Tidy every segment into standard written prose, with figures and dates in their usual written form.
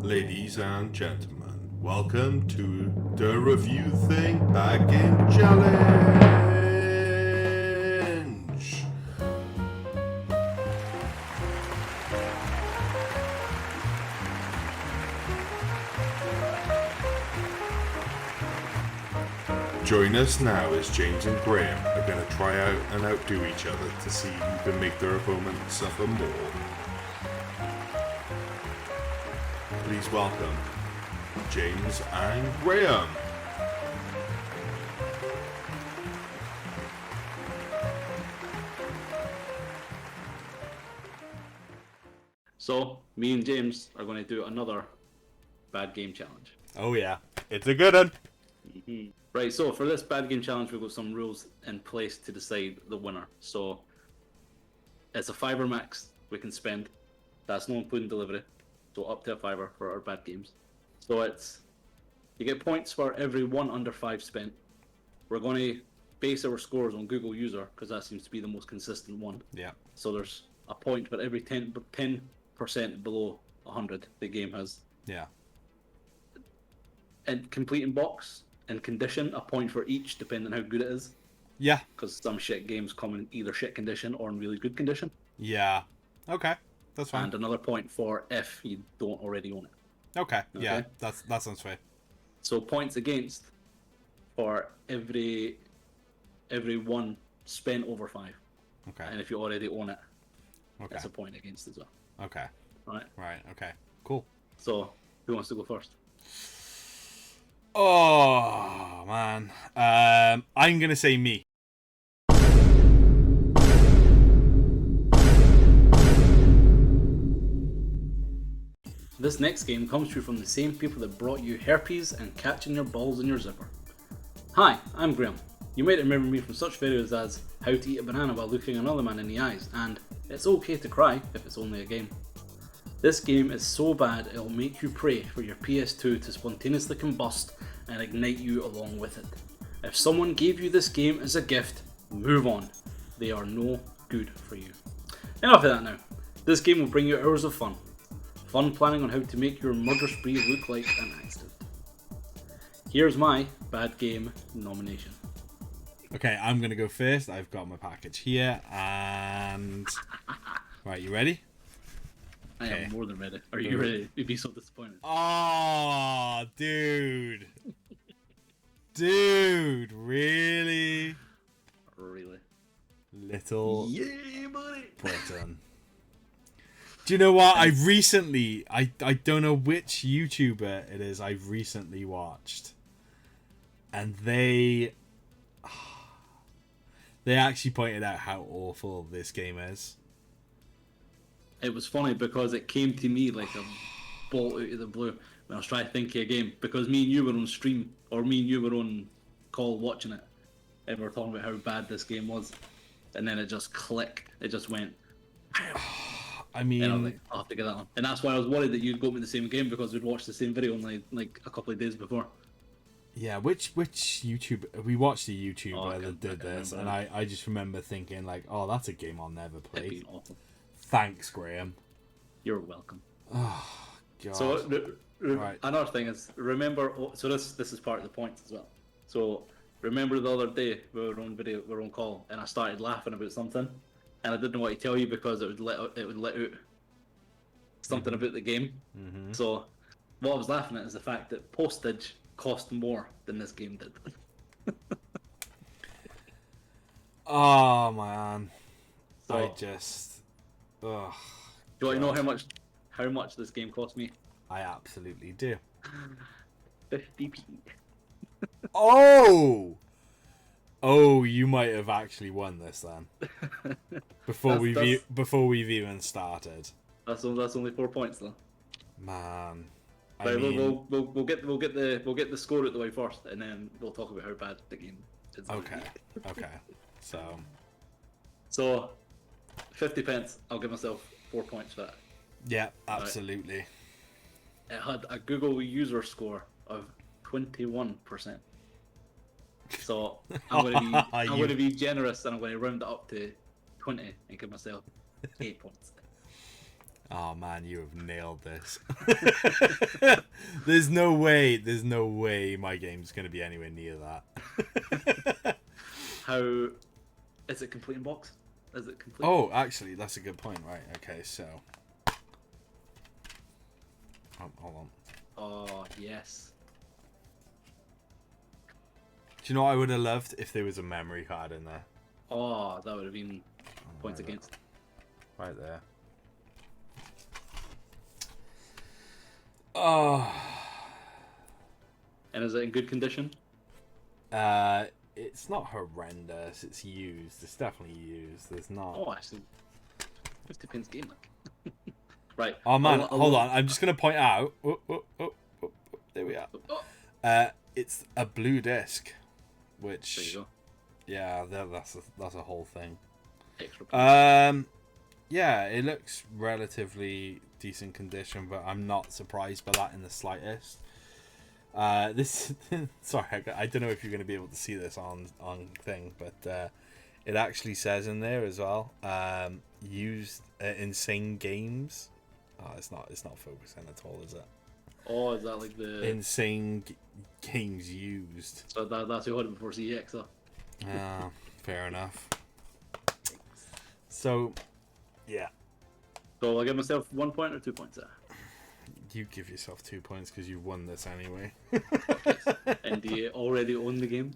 Ladies and gentlemen, welcome to the Review Thing Back in Challenge! Join us now as James and Graham are going to try out and outdo each other to see who can make their opponent suffer more. Please welcome James and Graham. So, me and James are going to do another bad game challenge. Oh yeah, it's a good one. Right, so for this bad game challenge, we've got some rules in place to decide the winner. So, it's a fiver max we can spend. That's not including delivery. So up to a fiver for our bad games. So it's, you get points for every 1 under 5 spent. We're going to base our scores on Google user because that seems to be the most consistent one. Yeah. So there's a point for every 10% below 100 the game has. Yeah. And completing box and condition, a point for each depending on how good it is. Yeah. Because some shit games come in either shit condition or in really good condition. Yeah. Okay. That's fine. And another point for if you don't already own it. Okay. Yeah. That sounds fair. So points against for every 1 spent over 5. Okay. And if you already own it, Okay. that's a point against as well. Okay. Right. Right. Okay. Cool. So who wants to go first? Oh man. I'm gonna say me. This next game comes to you from the same people that brought you herpes and catching your balls in your zipper. Hi, I'm Graham. You might remember me from such videos as how to eat a banana while looking another man in the eyes and it's okay to cry if it's only a game. This game is so bad it'll make you pray for your PS2 to spontaneously combust and ignite you along with it. If someone gave you this game as a gift, move on. They are no good for you. Enough of that now. This game will bring you hours of fun. Fun planning on how to make your murder spree look like an accident. Here's my bad game nomination. Okay, I'm gonna go first. I've got my package here, and right, you ready? I am more than ready. Are you ready? You'd be so disappointed. Oh, dude, dude, really? Really? Little Yeah, buddy. Britain. Do you know what? I don't know which YouTuber it is I've recently watched. And they actually pointed out how awful this game is. It was funny because it came to me like a bolt out of the blue when I was trying to think of a game. Because me and you were on stream, or me and you were on call watching it, and we were talking about how bad this game was. And then it just clicked. It just went... I mean, and I was like, I'll have to get that one. And that's why I was worried that you'd go with the same game because we'd watched the same video like a couple of days before. Yeah, which YouTuber? We watched a YouTuber that did this, and remember. I just remember thinking like, oh, that's a game I'll never It'd play. be awful. Thanks, Graham. You're welcome. Oh God. So Right. another thing is, remember, so this is part of the points as well. So remember the other day we were on video, we were on call, and I started laughing about something, and I didn't want to tell you because it would let out something about the game. Mm-hmm. So what I was laughing at is the fact that postage cost more than this game did. Oh man, So, I just, ugh. do you want to know how much this game cost me? I absolutely do. 50p. Oh, you might have actually won this then. Before we've even started. That's only 4 points though. Man, Right, we'll get the score out the way first, and then we'll talk about how bad the game is. Okay. So, 50 pence. I'll give myself 4 points for that. Yeah, absolutely. It had a Google user score of 21%. So I'm going to be generous, and I'm going to round it up to 20 and give myself 8 points. Oh man, you have nailed this. There's no way my game's going to be anywhere near that. How is it complete in box? Is it complete? Oh, actually, that's a good point. Right, okay, so... Oh, hold on. Oh, yes. Do you know what I would have loved if there was a memory card in there? Oh, that would have been points against. Right there. Oh. And is it in good condition? It's not horrendous. It's used. It's definitely used. There's not. Oh, actually, 50 pence game like. Right. Oh man, hold on. I'm just gonna point out. There we are. It's a blue disc, which. There you go. Yeah, that's a whole thing. Extra. Yeah, it looks relatively decent condition, but I'm not surprised by that in the slightest. This, sorry, I don't know if you're going to be able to see this on thing, but it actually says in there as well. Used insane games. Oh, it's not focusing at all, is it? Oh, is that like the insane games used? So that's who had it before CEX, though. Fair enough. So, yeah. So I'll give myself 1 point or 2 points there. You give yourself 2 points because you won this anyway. And do you already own the game?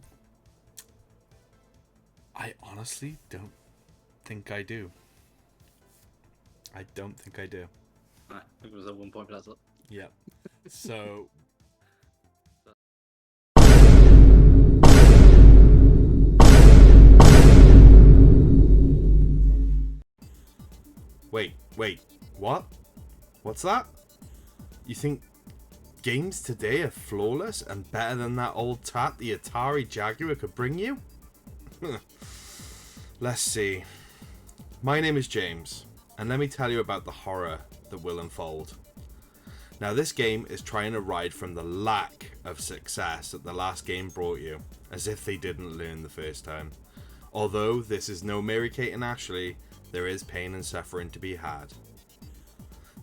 I honestly don't think I do. I don't think I do. Right, I give myself 1 point for that. Yeah. So. Wait, what? What's that? You think games today are flawless and better than that old tat the Atari Jaguar could bring you? Let's see. My name is James, and let me tell you about the horror that will unfold. Now, this game is trying to ride from the lack of success that the last game brought you, as if they didn't learn the first time. Although this is no Mary-Kate and Ashley, there is pain and suffering to be had.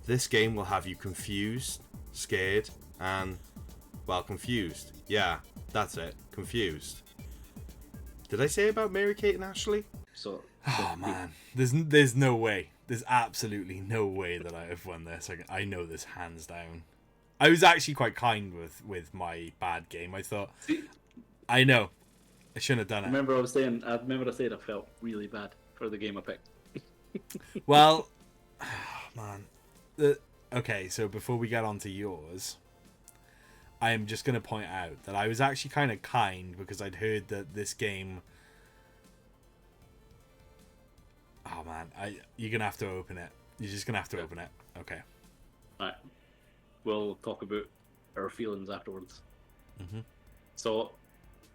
This game will have you confused, scared, and, well, confused. Yeah, that's it, confused. Did I say about Mary-Kate and Ashley? Oh man, there's no way. There's absolutely no way that I have won this. I know this hands down. I was actually quite kind with my bad game. I thought, I know, I shouldn't have done it. I remember I said I felt really bad for the game I picked. Well, man. Okay, so before we get on to yours, I am just going to point out that I was actually kind of kind because I'd heard that this game... Oh, man. You're going to have to open it. You're just going to have to open it. Okay. Alright. We'll talk about our feelings afterwards. Mm-hmm. So,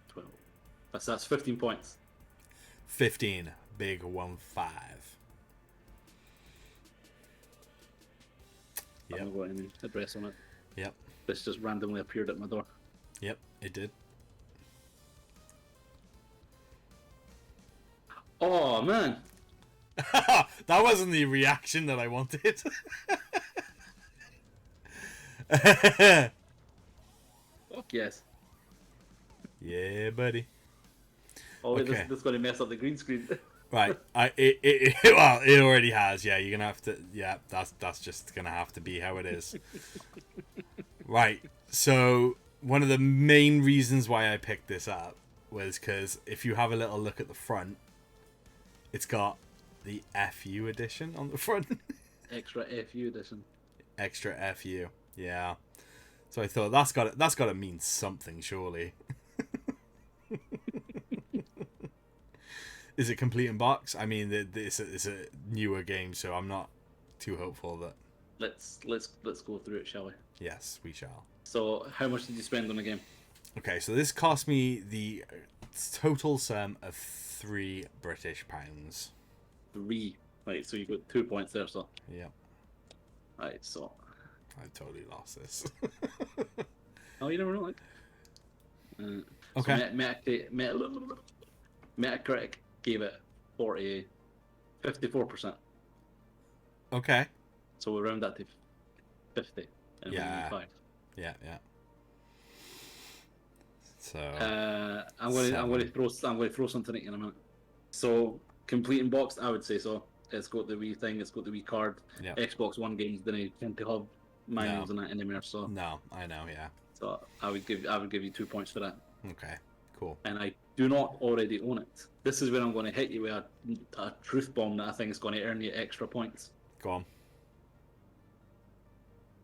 12. That's 15 points. 15. Big 1-5. I haven't got any address on it. Yep. This just randomly appeared at my door. Yep, it did. Oh, man! That wasn't the reaction that I wanted. Fuck yes. Yeah, buddy. Oh, wait, okay. this is going to mess up the green screen. Right. Well, it already has. Yeah, you're gonna have to. Yeah, that's just gonna have to be how it is. Right. So one of the main reasons why I picked this up was because if you have a little look at the front, it's got the FU edition on the front. Extra FU edition. Extra FU. Yeah. So I thought that's got to mean something, surely. Is it complete in box? I mean, it's a newer game, so I'm not too hopeful that. Let's go through it, shall we? Yes, we shall. So, how much did you spend on the game? Okay, so this cost me the total sum of £3 British. 3. Right, so you got 2 points there, so. Yeah. Right, so. I totally lost this. Oh, you never know, like. Okay. So Metacritic gave it 54%. Okay. So we'll round that to 50. And Yeah. 5. Yeah. So I'm going to throw something at you in a minute. So complete and boxed, I would say so. It's got the Wii thing. It's got the Wii card. yeah. Xbox One games didn't tend to have manuals No. and that anymore. So No, I know. Yeah. I would give you 2 points for that. Okay. Cool. And I do not already own it. This is where I'm going to hit you with a truth bomb that I think is going to earn you extra points. Go on.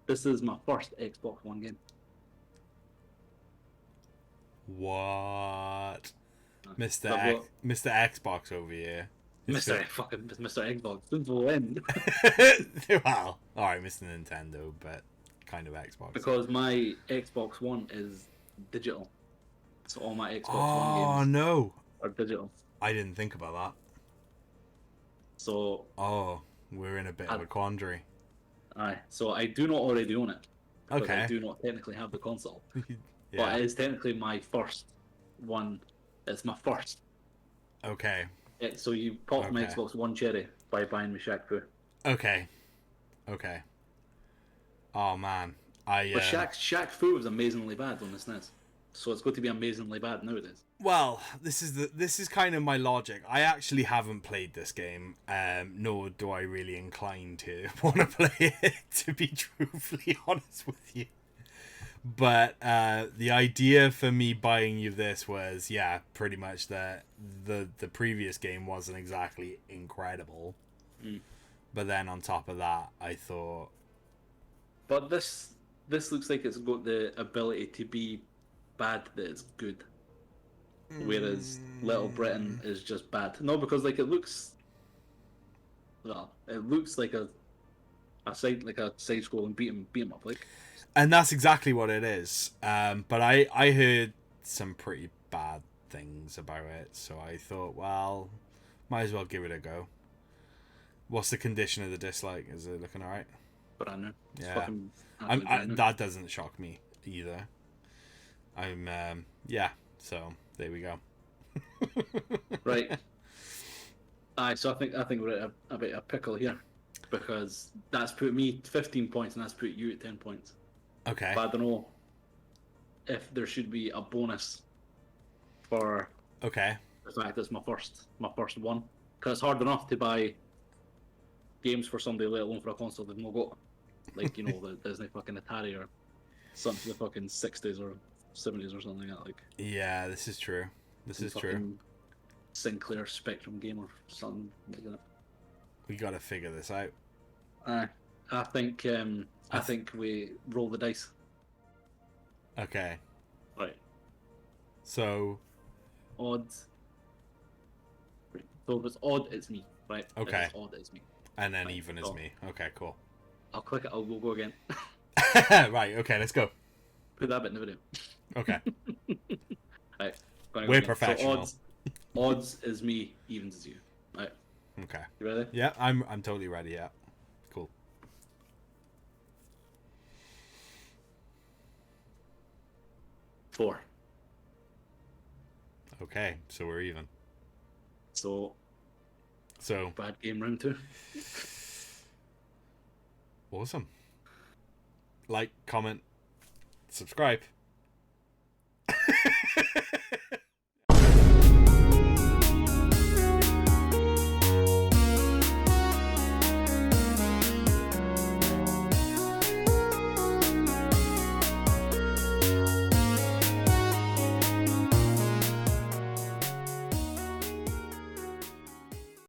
This is my first Xbox One game. What? Mr. I've Mr. Xbox over here. Mr. Xbox. Since when? Well, alright, Mr. Nintendo, but kind of Xbox. Because my Xbox One is digital. So all my Xbox Oh, One games no. are digital. I didn't think about that. So Oh, we're in a bit of a quandary. so I do not already own it. Because Okay. I do not technically have the console. Yeah. But it is technically my first one. It's my first. Okay. So you popped my Okay. Xbox One cherry by buying me Shaq Fu. Okay. Oh, man. But Shaq Fu was amazingly bad on the SNES. So it's going to be amazingly bad nowadays. Well, this is kind of my logic. I actually haven't played this game, nor do I really incline to want to play it, to be truthfully honest with you. But the idea for me buying you this was, yeah, pretty much that the previous game wasn't exactly incredible. But then on top of that, I thought... But this looks like it's got the ability to be bad that it's good. Whereas Little Britain is just bad. No, because like it looks like a side scrolling beat 'em up like. And that's exactly what it is. But I heard some pretty bad things about it, so I thought, well, might as well give it a go. What's the condition of the dislike? Is it looking alright? But I know. Yeah. That doesn't shock me either. Yeah, so there we go. Right. So I think we're at a bit of a pickle here. Because that's put me 15 points and that's put you at 10 points. Okay. But I don't know if there should be a bonus for Okay. the fact it's my first one. Because it's hard enough to buy games for somebody, let alone for a console they've not got. Like, the Disney fucking Atari or something from the fucking 60s or 70s or something like that. Like, yeah, this is true. This is true. Sinclair Spectrum game or something like that. We gotta figure this out. I think we roll the dice. Okay. Right. So. Odds. So if it's odd, it's me. Right. Okay. If it's odd, it's me. And then right. even is me. Okay, cool. I'll click it. We'll go again. Right. Okay. Let's go. Put that bit in the video. Okay. Right. We're professional. So odds is me. Evens is you. Right. Okay. You ready? Yeah, I'm totally ready. Yeah. Cool. Four. Okay, so we're even. So bad game round 2. Awesome. Like, comment, subscribe.